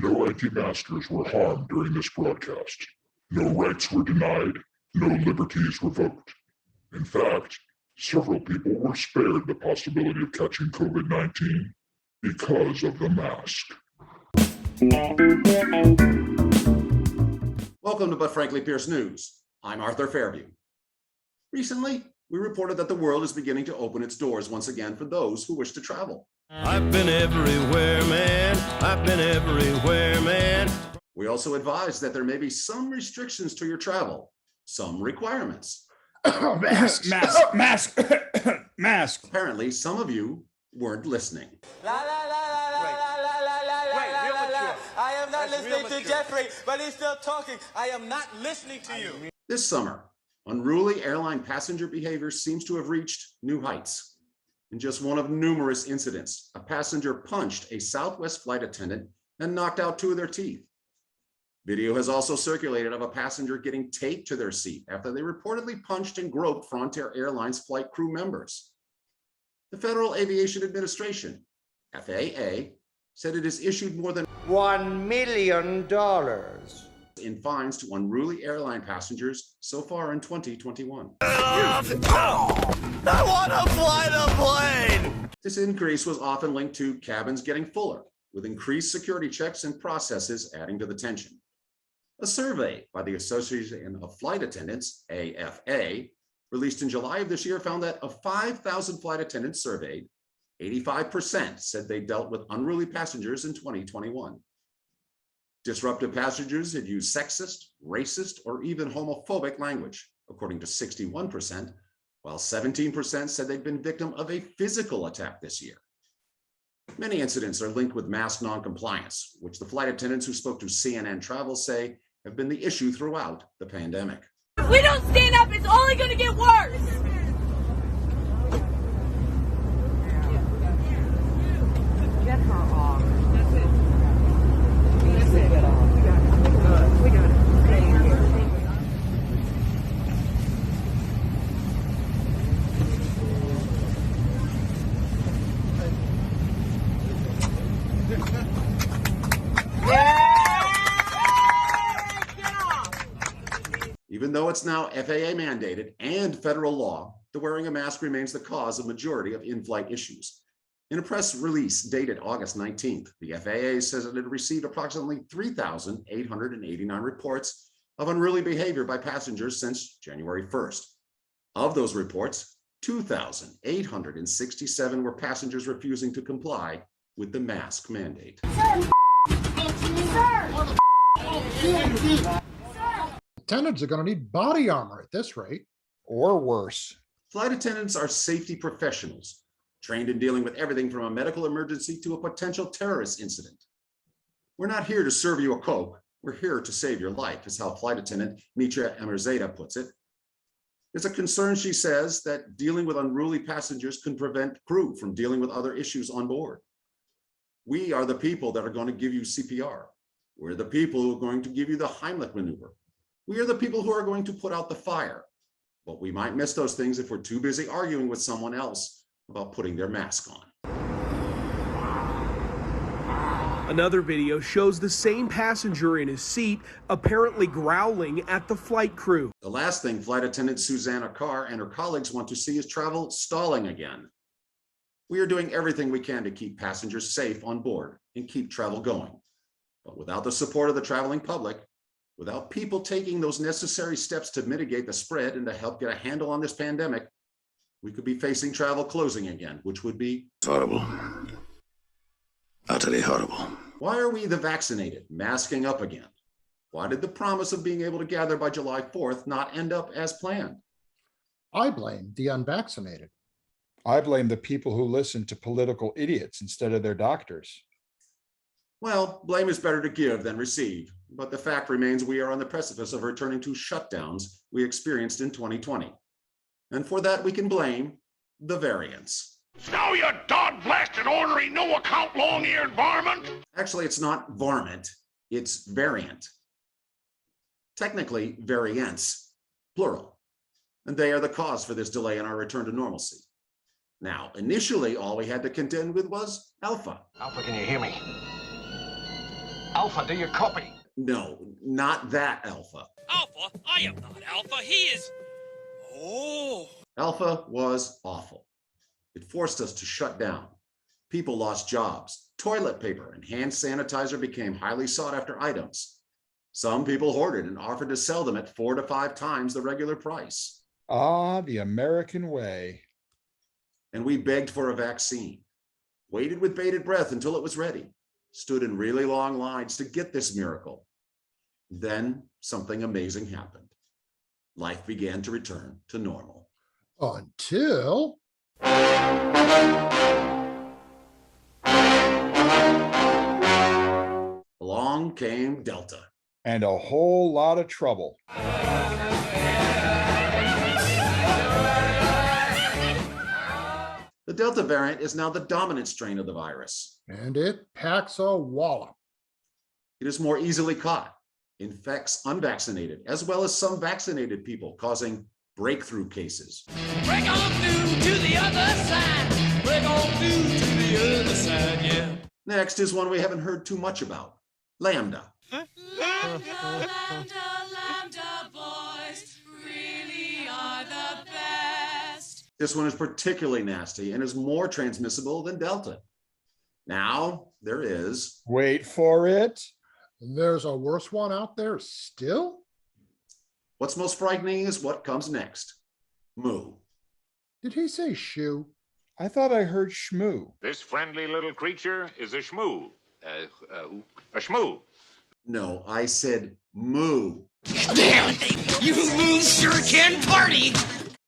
No anti-maskers were harmed during this broadcast. No rights were denied. No liberties revoked. In fact, several people were spared the possibility of catching COVID-19 because of the mask. Welcome to But Frankly Pierce News. I'm Arthur Fairview. Recently, we reported that the world is beginning to open its doors once again for those who wish to travel. I've been everywhere, man. I've been everywhere, man. We also advised that there may be some restrictions to your travel, some requirements. Mask. Apparently, some of you weren't listening. I am not listening to Jeffrey, but he's still talking. I am not listening to you. This summer, unruly airline passenger behavior seems to have reached new heights. In just one of numerous incidents, a passenger punched a Southwest flight attendant and knocked out 2 of their teeth. Video has also circulated of a passenger getting taped to their seat after they reportedly punched and groped Frontier Airlines flight crew members. The Federal Aviation Administration, FAA, said it has issued more than $1 million in fines to unruly airline passengers so far in 2021. I want to fly the plane! This increase was often linked to cabins getting fuller, with increased security checks and processes adding to the tension. A survey by the Association of Flight Attendants, AFA, released in July of this year found that of 5,000 flight attendants surveyed, 85% said they dealt with unruly passengers in 2021. Disruptive passengers had used sexist, racist, or even homophobic language, according to 61%, while 17% said they'd been victim of a physical attack this year. Many incidents are linked with mask noncompliance, which the flight attendants who spoke to CNN Travel say have been the issue throughout the pandemic. If we don't stand up, it's only going to get worse. Get her off. That's it. That's it. Get off. We got it. We got it. Stay here. Even though it's now FAA mandated and federal law, the wearing a mask remains the cause of majority of in-flight issues. In a press release dated August 19th, the FAA says that it received approximately 3,889 reports of unruly behavior by passengers since January 1st. Of those reports, 2,867 were passengers refusing to comply with the mask mandate. Attendants are going to need body armor at this rate, or worse. Flight attendants are safety professionals, trained in dealing with everything from a medical emergency to a potential terrorist incident. We're not here to serve you a Coke. We're here to save your life, is how flight attendant Mitra Emerzadeh puts it. It's a concern, she says, that dealing with unruly passengers can prevent crew from dealing with other issues on board. We are the people that are going to give you CPR. We're the people who are going to give you the Heimlich maneuver. We are the people who are going to put out the fire. But we might miss those things if we're too busy arguing with someone else about putting their mask on. Another video shows the same passenger in his seat apparently growling at the flight crew. The last thing flight attendant Susanna Carr and her colleagues want to see is travel stalling again. We are doing everything we can to keep passengers safe on board and keep travel going. But without the support of the traveling public, without people taking those necessary steps to mitigate the spread and to help get a handle on this pandemic, we could be facing travel closing again, which would be Horrible. Utterly horrible. Why are we, the vaccinated, masking up again? Why did the promise of being able to gather by July 4th not end up as planned? I blame the unvaccinated. I blame the people who listen to political idiots instead of their doctors. Well, blame is better to give than receive, but the fact remains we are on the precipice of returning to shutdowns we experienced in 2020. And for that, we can blame the variants. Now you dog-blasted, ornery, no-account, long-eared varmint! Actually, it's not varmint, it's variant. Technically, variants, plural. And they are the cause for this delay in our return to normalcy. Now, initially, all we had to contend with was Alpha. Alpha, can you hear me? Alpha. Alpha, do you copy? No, not that Alpha. Alpha? I am not Alpha. He is. Oh. Alpha was awful. It forced us to shut down. People lost jobs. Toilet paper and hand sanitizer became highly sought after items. Some people hoarded and offered to sell them at 4 to 5 times the regular price. Ah, the American way. And we begged for a vaccine, waited with bated breath until it was ready, stood in really long lines to get this miracle. Then something amazing happened. Life began to return to normal. Until along came Delta. And a whole lot of trouble. The Delta variant is now the dominant strain of the virus. and it packs a wallop. It is more easily caught, infects unvaccinated, as well as some vaccinated people, causing breakthrough cases. Break on through to the other side. Break on through to the other side, yeah. Next is one we haven't heard too much about, Lambda. Lambda, Lambda boys really are the best. This one is particularly nasty and is more transmissible than Delta. Now there is. Wait for it. There's a worse one out there still? What's most frightening is what comes next. Moo. Did he say shoe? I thought I heard shmoo. This friendly little creature is a shmoo. A shmoo. No, I said moo. Damn, you moo sure can party.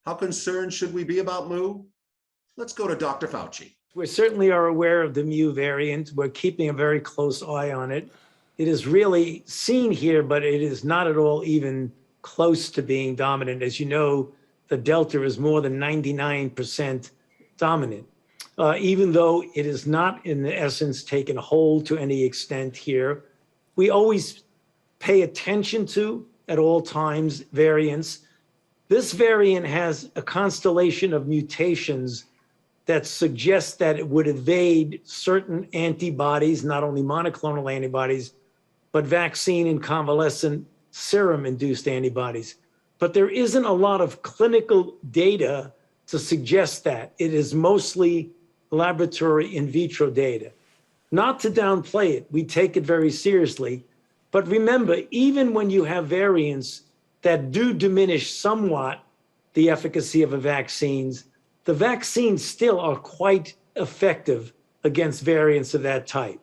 How concerned should we be about moo? Let's go to Dr. Fauci. We certainly are aware of the mu variant. We're keeping a very close eye on it. It is really seen here, but it is not at all even close to being dominant. As you know, the Delta is more than 99% dominant, even though it is not in essence taken hold to any extent here. We always pay attention to, at all times, variants. This variant has a constellation of mutations that suggest that it would evade certain antibodies, not only monoclonal antibodies, but vaccine and convalescent serum-induced antibodies. But there isn't a lot of clinical data to suggest that. It is mostly laboratory in vitro data. Not to downplay it, we take it very seriously. But remember, even when you have variants that do diminish somewhat the efficacy of the vaccines still are quite effective against variants of that type.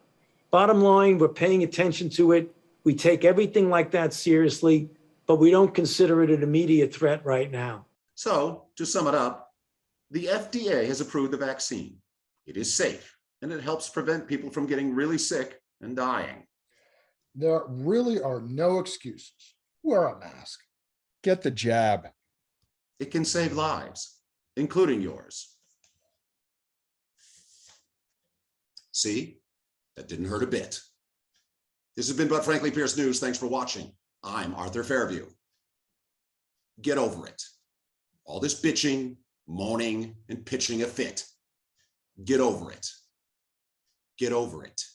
Bottom line, we're paying attention to it. We take everything like that seriously, but we don't consider it an immediate threat right now. So, to sum it up, the FDA has approved the vaccine. It is safe, and it helps prevent people from getting really sick and dying. There really are no excuses. Wear a mask. Get the jab. It can save lives, including yours. See? That didn't hurt a bit. This has been But Frankly Pierce News. Thanks for watching. I'm Arthur Fairview. Get over it. All this bitching, moaning, and pitching a fit. Get over it. Get over it.